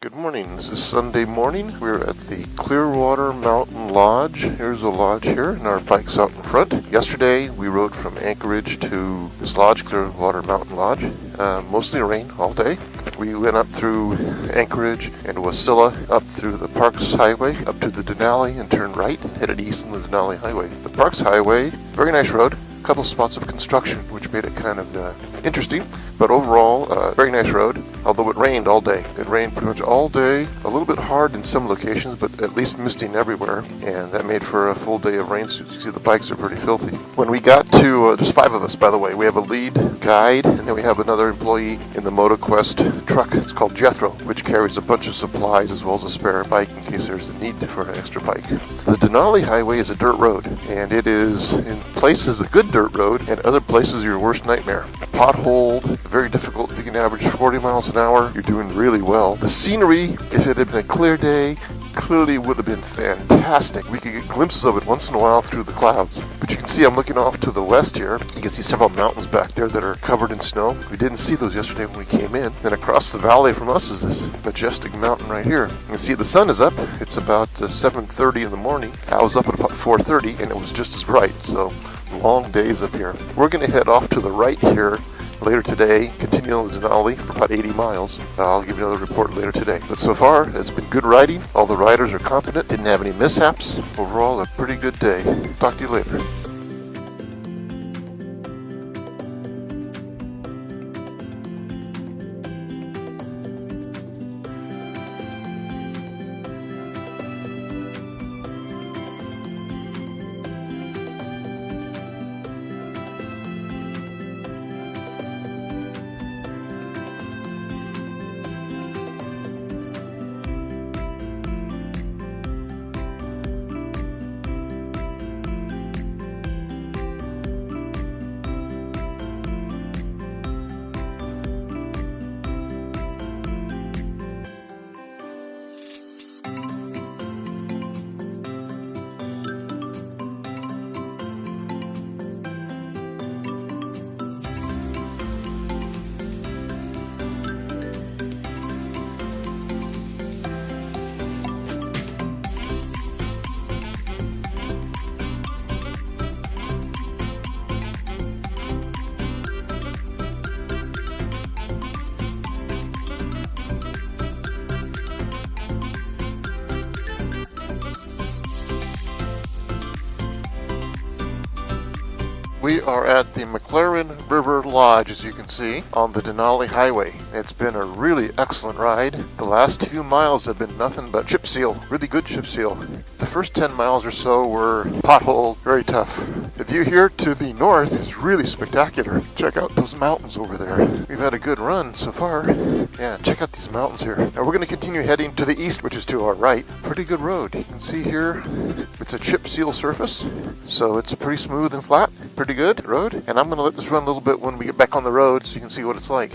Good morning. This is Sunday morning. We're at the Clearwater Mountain Lodge. Here's the lodge here, and our bike's out in front. Yesterday, we rode from Anchorage to this lodge, Clearwater Mountain Lodge. Mostly rain all day. We went up through Anchorage and Wasilla, up through the Parks Highway, up to the Denali, and turned right and headed east on the Denali Highway. The Parks Highway, very nice road. A couple spots of construction, which made it kind of interesting, but overall, very nice road, although it rained all day. It rained pretty much all day, a little bit hard in some locations, but at least misting everywhere, and that made for a full day of rain, so you can see the bikes are pretty filthy. When we got to, there's 5 of us, by the way. We have a lead guide, and then we have another employee in the MotoQuest truck. It's called Jethro, which carries a bunch of supplies as well as a spare bike in case there's a need for an extra bike. The Denali Highway is a dirt road, and it is, in places, a good dirt road, and other places your worst nightmare. Potholed, very difficult. If you can average 40 miles an hour, you're doing really well. The scenery, if it had been a clear day, clearly would have been fantastic. We could get glimpses of it once in a while through the clouds. But you can see I'm looking off to the west here. You can see several mountains back there that are covered in snow. We didn't see those yesterday when we came in. Then across the valley from us is this majestic mountain right here. You can see the sun is up. It's about 7:30 in the morning. I was up at about 4:30 and it was just as bright. So long days up here. We're going to head off to the right here later today, continue on the Denali for about 80 miles. I'll give you another report later today. But so far, it's been good riding. All the riders are competent, didn't have any mishaps. Overall, a pretty good day. Talk to you later. We are at the McLaren River Lodge, as you can see, on the Denali Highway. It's been a really excellent ride. The last few miles have been nothing but chip seal, really good chip seal. The first 10 miles or so were potholed, very tough. The view here to the north is really spectacular. Check out those mountains over there. We've had a good run so far. Yeah, check out these mountains here. Now we're going to continue heading to the east, which is to our right. Pretty good road. You can see here, it's a chip seal surface, so it's pretty smooth and flat. Pretty good road, and I'm going to let this run a little bit when we get back on the road so you can see what it's like.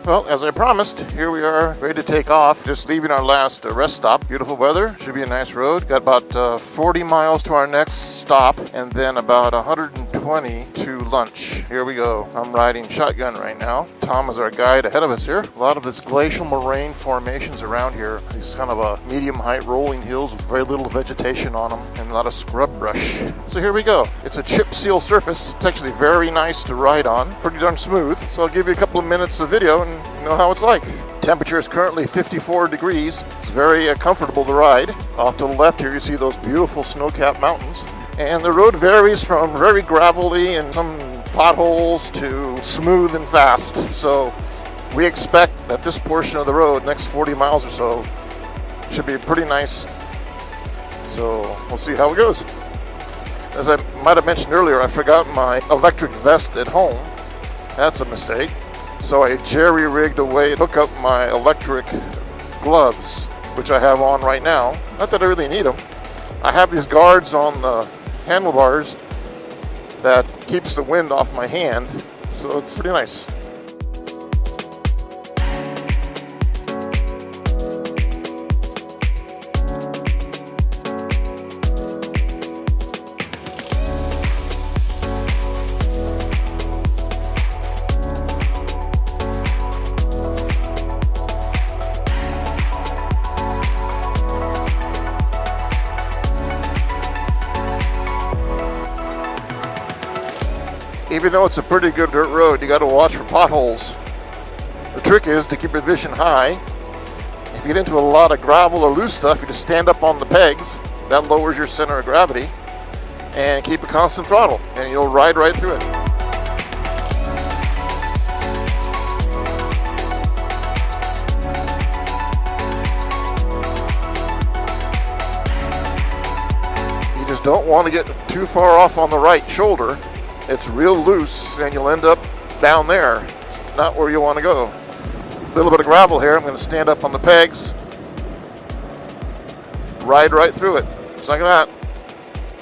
Well, as I promised, here we are, ready to take off. Just leaving our last rest stop. Beautiful weather, should be a nice road. Got about 40 miles to our next stop, and then about 120 to lunch. Here we go. I'm riding shotgun right now. Tom is our guide ahead of us here. A lot of this glacial moraine formations around here. These kind of a medium height rolling hills with very little vegetation on them, and a lot of scrub brush. So here we go. It's a chip seal surface. It's actually very nice to ride on. Pretty darn smooth. So I'll give you a couple of minutes of video and you know how it's like. Temperature is currently 54 degrees. It's very comfortable to ride. Off to the left here you see those beautiful snow-capped mountains. And the road varies from very gravelly and some potholes to smooth and fast. So we expect that this portion of the road, next 40 miles or so, should be pretty nice. So we'll see how it goes. As I might have mentioned earlier, I forgot my electric vest at home. That's a mistake. So I jerry-rigged a way to hook up my electric gloves, which I have on right now. Not that I really need them. I have these guards on the handlebars that keeps the wind off my hand, so it's pretty nice. Even though it's a pretty good dirt road, you got to watch for potholes. The trick is to keep your vision high. If you get into a lot of gravel or loose stuff, you just stand up on the pegs. That lowers your center of gravity. And keep a constant throttle, and you'll ride right through it. You just don't want to get too far off on the right shoulder. It's real loose and you'll end up down there. It's not where you want to go. A little bit of gravel here. I'm going to stand up on the pegs, ride right through it. Just like that.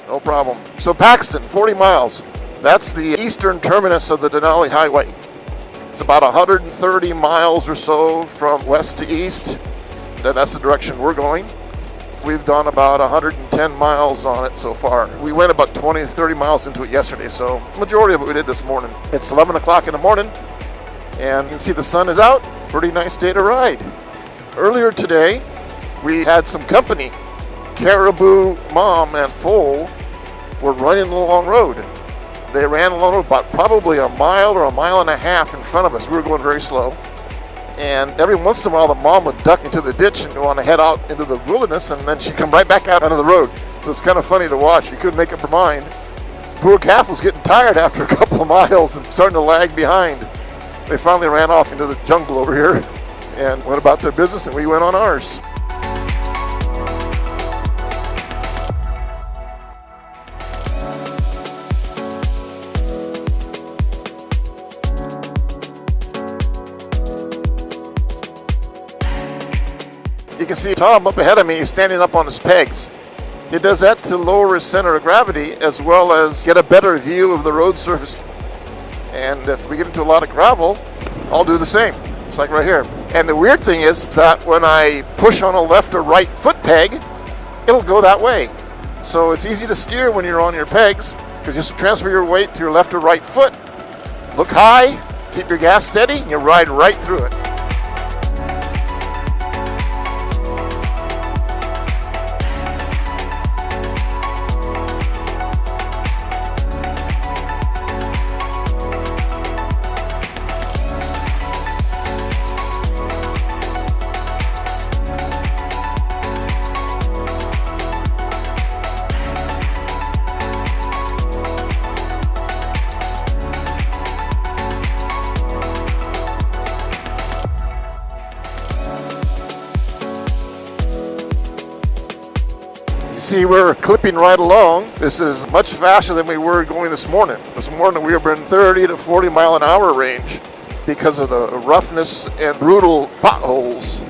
No problem. So Paxton, 40 miles. That's the eastern terminus of the Denali Highway. It's about 130 miles or so from west to east. That's the direction we're going. We've done about 110 miles on it so far. We went about 20 to 30 miles into it yesterday, so the majority of it we did this morning. It's 11 o'clock in the morning, and you can see the sun is out. Pretty nice day to ride. Earlier today, we had some company. Caribou Mom and Foal were running the long road. They ran along the road about probably a mile or a mile and a half in front of us. We were going very slow. And every once in a while, the mom would duck into the ditch and want to head out into the wilderness, and then she'd come right back out onto the road. So it's kind of funny to watch. You couldn't make up her mind. Poor calf was getting tired after a couple of miles and starting to lag behind. They finally ran off into the jungle over here and went about their business, and we went on ours. You can see Tom up ahead of me, standing up on his pegs. He does that to lower his center of gravity as well as get a better view of the road surface. And if we get into a lot of gravel, I'll do the same. It's like right here. And the weird thing is that when I push on a left or right foot peg, it'll go that way. So it's easy to steer when you're on your pegs, because you just transfer your weight to your left or right foot. Look high, keep your gas steady, and you ride right through it. See, we're clipping right along. This is much faster than we were going this morning. This morning we were in 30 to 40 mile an hour range because of the roughness and brutal potholes.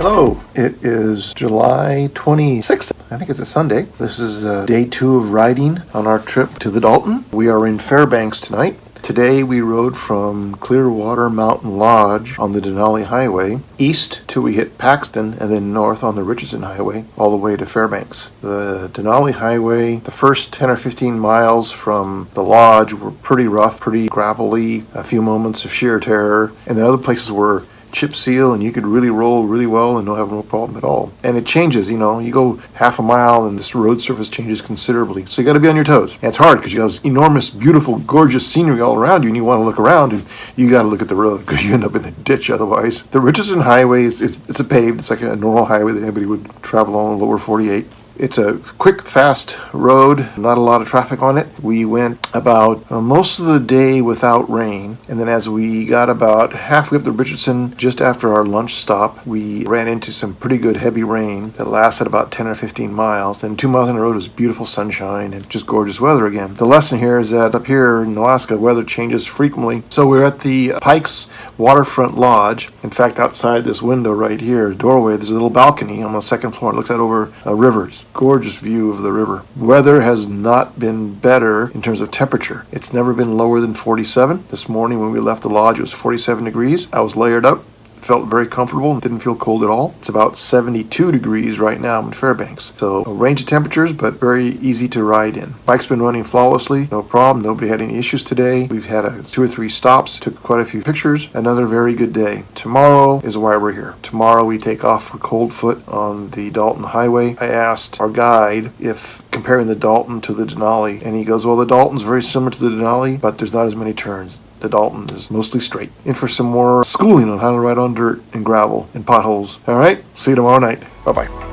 Hello, it is July 26th. I think it's a Sunday. This is day 2 of riding on our trip to the Dalton. We are in Fairbanks tonight. Today we rode from Clearwater Mountain Lodge on the Denali Highway east till we hit Paxton and then north on the Richardson Highway all the way to Fairbanks. The Denali Highway, the first 10 or 15 miles from the lodge were pretty rough, pretty gravelly, a few moments of sheer terror, and then other places were chip seal and you could really roll really well and have no problem at all. And it changes, you go half a mile and this road surface changes considerably. So you got to be on your toes. And it's hard because you have this enormous, beautiful, gorgeous scenery all around you and you want to look around and you got to look at the road because you end up in a ditch otherwise. The Richardson Highway it's a paved, it's like a normal highway that anybody would travel on the lower 48. It's a quick, fast road, not a lot of traffic on it. We went about most of the day without rain, and then as we got about halfway up to Richardson, just after our lunch stop, we ran into some pretty good heavy rain that lasted about 10 or 15 miles. Then 2 miles on the road was beautiful sunshine and just gorgeous weather again. The lesson here is that up here in Alaska, weather changes frequently. So we're at the Pikes Waterfront Lodge. In fact, outside this window right here, doorway, there's a little balcony on the second floor. It looks out over rivers. Gorgeous view of the river. Weather has not been better in terms of temperature. It's never been lower than 47. This morning when we left the lodge, it was 47 degrees. I was layered up. Felt very comfortable and didn't feel cold at all. It's about 72 degrees right now in Fairbanks. So a range of temperatures, but very easy to ride in. Bike's been running flawlessly, no problem. Nobody had any issues today. We've had 2 or 3 stops, took quite a few pictures. Another very good day. Tomorrow is why we're here. Tomorrow we take off for Cold Foot on the Dalton Highway. I asked our guide if comparing the Dalton to the Denali, and he goes, well, the Dalton's very similar to the Denali, but there's not as many turns. The Dalton is mostly straight. In for some more schooling on how to ride on dirt and gravel and potholes. All right, see you tomorrow night. Bye-bye.